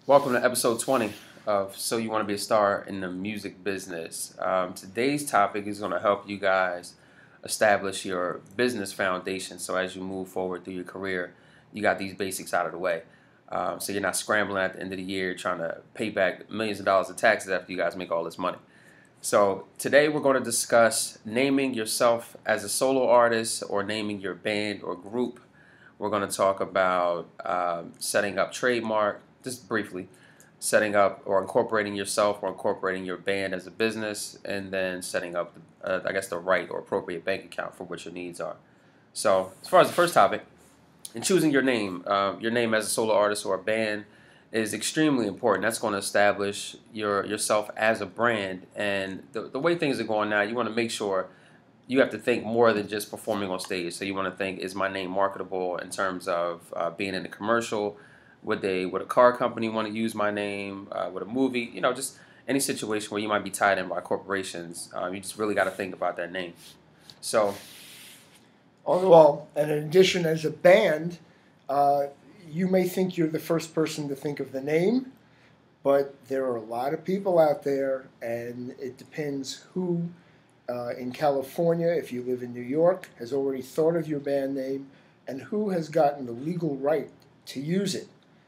Welcome to episode 20 of So You Want to Be a Star in the Music Business. Today's topic is going to help you guys establish your business foundation. So as you move forward through your career, you got these basics out of the way. So you're not scrambling at the end of the year trying to pay back millions of dollars of taxes after you guys make all this money. So today we're going to discuss naming yourself as a solo artist or naming your band or group. We're going to talk about setting up trademark, just briefly, setting up or incorporating yourself or incorporating your band as a business, and then setting up, I guess, the right or appropriate bank account for what your needs are. So as far as the first topic, in choosing your name as a solo artist or a band is extremely important. That's going to establish yourself as a brand. And the way things are going now, you want to make sure you have to think more than just performing on stage. So you want to think, is my name marketable in terms of being in a commercial? Would a car company want to use my name? Would a movie? Just any situation where you might be tied in by corporations. You just really got to think about that name. So, well, and in addition, as a band, you may think you're the first person to think of the name, but there are a lot of people out there, and it depends who in California, if you live in New York, has already thought of your band name, and who has gotten the legal right to use it.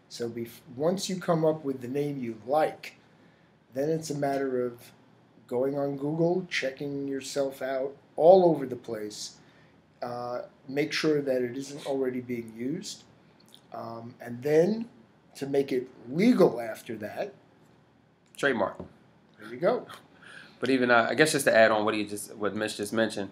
So once you come up with the name you like, then it's a matter of going on Google, checking yourself out all over the place, make sure that it isn't already being used, and then to make it legal after that, trademark. There you go. But even I guess just to add on what Mitch just mentioned,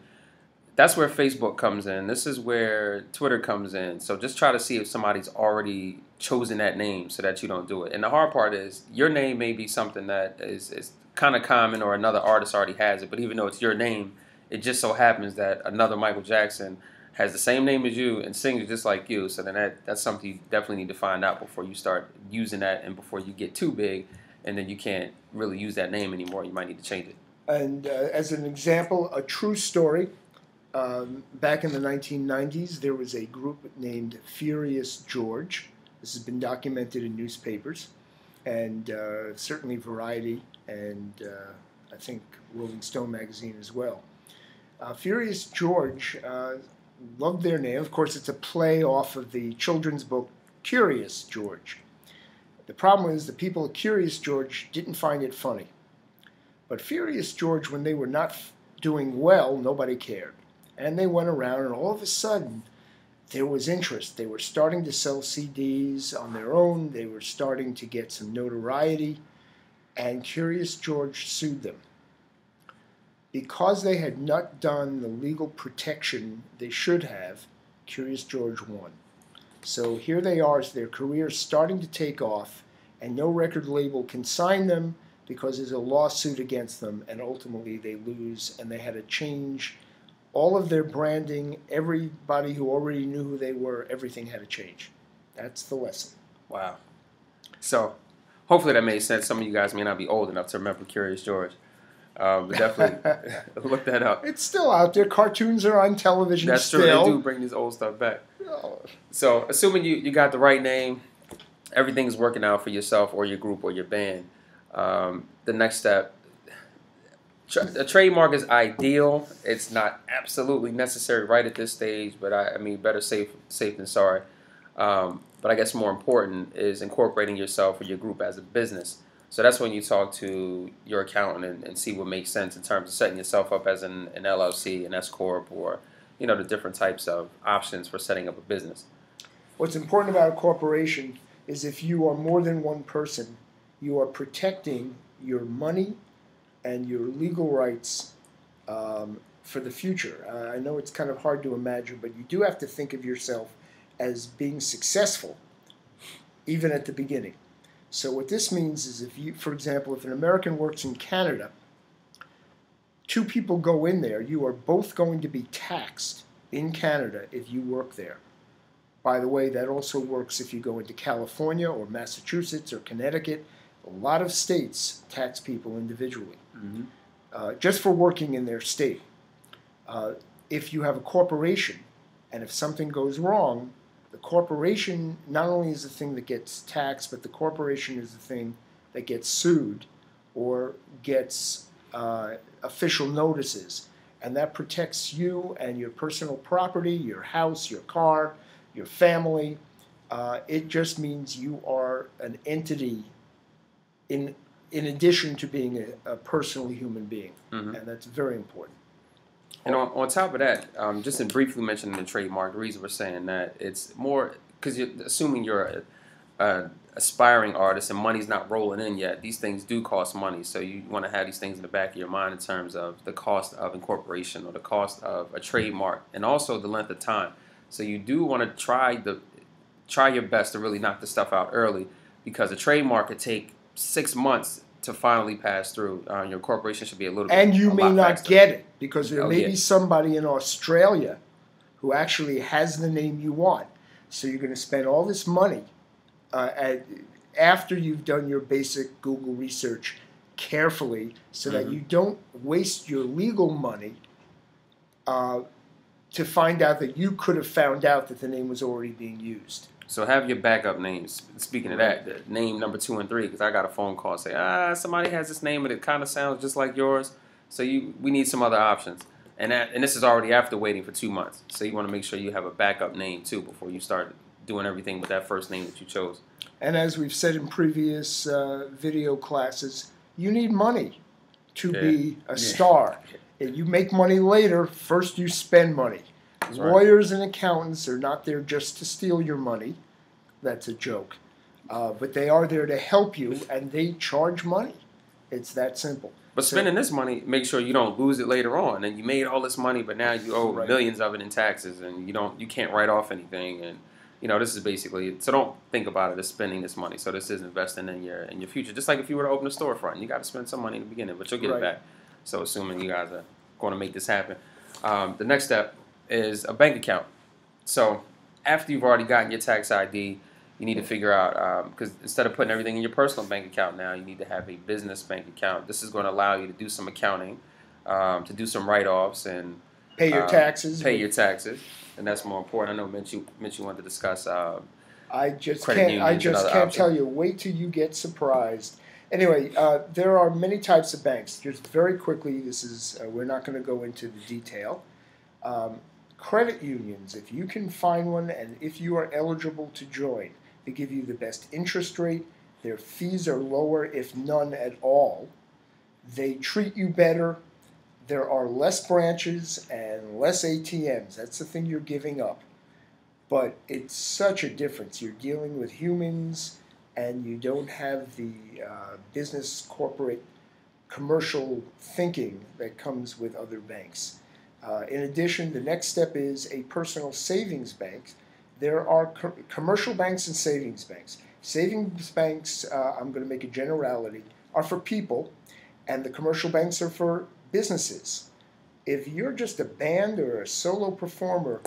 that's where Facebook comes in. This is where Twitter comes in. So just try to see if somebody's already chosen that name so that you don't do it. And the hard part is your name may be something that is kind of common or another artist already has it. But even though it's your name, it just so happens that another Michael Jackson has the same name as you and sings just like you. So then that's something you definitely need to find out before you start using that and before you get too big and then you can't really use that name anymore. You might need to change it. And as an example, a true story. Back in the 1990s, there was a group named Furious George. This has been documented in newspapers, and certainly Variety, and I think Rolling Stone magazine as well. Furious George loved their name. Of course, it's a play off of the children's book Curious George. The problem is the people at Curious George didn't find it funny. But Furious George, when they were not doing well, nobody cared. And they went around, and all of a sudden, there was interest. They were starting to sell CDs on their own. They were starting to get some notoriety. And Curious George sued them. Because they had not done the legal protection they should have, Curious George won. So here they are, as their career's starting to take off, and no record label can sign them because there's a lawsuit against them, and ultimately they lose, and they had to change all of their branding. Everybody who already knew who they were, everything had to change. That's the lesson. Wow. So hopefully that made sense. Some of you guys may not be old enough to remember Curious George. But definitely look that up. It's still out there. Cartoons are on television. That's still. True. They do bring this old stuff back. Oh. So assuming you got the right name, everything's working out for yourself or your group or your band. The next step, a trademark is ideal. It's not absolutely necessary right at this stage, but I mean, better safe than sorry. But I guess more important is incorporating yourself or your group as a business. So that's when you talk to your accountant and see what makes sense in terms of setting yourself up as an LLC, an S Corp, or the different types of options for setting up a business. What's important about a corporation is if you are more than one person, you are protecting your money and your legal rights for the future. I know it's kind of hard to imagine, but you do have to think of yourself as being successful, even at the beginning. So what this means is if you, for example, if an American works in Canada, two people go in there, you are both going to be taxed in Canada if you work there. By the way, that also works if you go into California or Massachusetts or Connecticut. A lot of states tax people individually, just for working in their state. If you have a corporation, and if something goes wrong, The corporation not only is the thing that gets taxed, but the corporation is the thing that gets sued or gets official notices. And that protects you and your personal property, your house, your car, your family. It just means you are an entity in addition to being a personal human being. Mm-hmm. And that's very important. And on top of that, just in briefly mentioning the trademark, the reason we're saying that it's more because you're assuming you're a aspiring artist and money's not rolling in yet. These things do cost money, so you want to have these things in the back of your mind in terms of the cost of incorporation or the cost of a trademark, and also the length of time. So you do want to try your best to really knock the stuff out early, because a trademark could take 6 months to finally pass through. Your corporation should be a little bit. And you may not faster. get it because there may be somebody in Australia who actually has the name you want. So you're going to spend all this money after you've done your basic Google research carefully, so that you don't waste your legal money to find out that you could have found out that the name was already being used. So have your backup names. Speaking of that, the name number 2 and 3, because I got a phone call say, somebody has this name and it kind of sounds just like yours. So we need some other options. And this is already after waiting for 2 months. So you want to make sure you have a backup name too before you start doing everything with that first name that you chose. And as we've said in previous video classes, you need money to be a star. If you make money later, first you spend money. That's right. Lawyers and accountants are not there just to steal your money. That's a joke. But they are there to help you, and they charge money. It's that simple. But spending this money, make sure you don't lose it later on. And you made all this money, but now you owe millions of it in taxes, and you can't write off anything. And this is basically, so don't think about it as spending this money. So this is investing in your future. Just like if you were to open a storefront, you got to spend some money in the beginning, but you'll get it back. So assuming you guys are going to make this happen, the next step is a bank account. So after you've already gotten your tax ID, you need to figure out, because instead of putting everything in your personal bank account now, you need to have a business bank account. This is going to allow you to do some accounting, to do some write-offs, and pay your taxes. And that's more important. I know Mitch, you wanted to discuss I just can't tell you. Wait till you get surprised. Anyway, there are many types of banks. Just very quickly, this is we're not going to go into the detail. Credit unions, if you can find one and if you are eligible to join, they give you the best interest rate. Their fees are lower, if none at all. They treat you better. There are less branches and less ATMs. That's the thing you're giving up. But it's such a difference. You're dealing with humans, and you don't have the business, corporate, commercial thinking that comes with other banks. In addition, the next step is a personal savings bank. There are commercial banks and savings banks. Savings banks, I'm going to make a generality, are for people, and the commercial banks are for businesses. If you're just a band or a solo performer,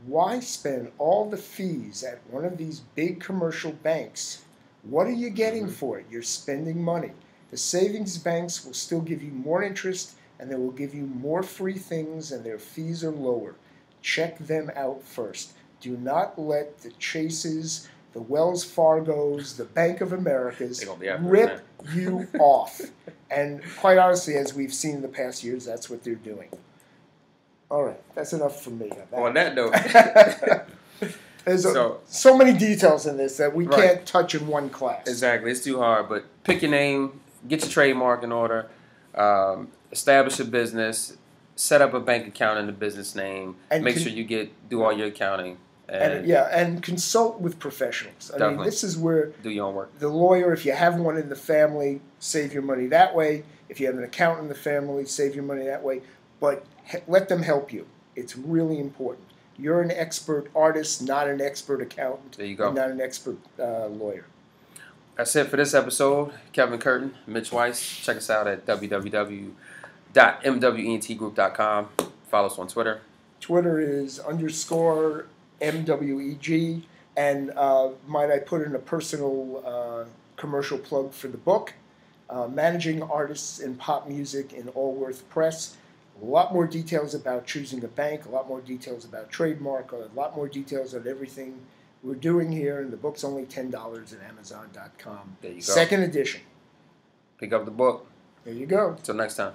why spend all the fees at one of these big commercial banks? What are you getting for it? You're spending money. The savings banks will still give you more interest, and they will give you more free things, and their fees are lower. Check them out first. Do not let the Chases, the Wells Fargos, the Bank of Americas rip you off. And quite honestly, as we've seen in the past years, that's what they're doing. All right, that's enough for me. On that note, there's so many details in this that we can't touch in one class. Exactly, it's too hard. But pick your name, get your trademark in order, establish a business, set up a bank account in the business name, and make sure you do all your accounting. And consult with professionals. I mean, this is where do your own work. The lawyer, if you have one in the family, save your money that way. If you have an accountant in the family, save your money that way. But let them help you. It's really important. You're an expert artist, not an expert accountant. There you go. And not an expert lawyer. That's it for this episode. Kevin Curtin, Mitch Weiss. Check us out at www.MWEntGroup.com. Follow us on Twitter. Twitter is _MWEG. And might I put in a personal commercial plug for the book, Managing Artists in Pop Music in Allworth Press. A lot more details about choosing a bank, a lot more details about trademark, a lot more details on everything we're doing here, and the book's only $10 at Amazon.com. There you go. Second edition. Pick up the book. There you go. Until next time.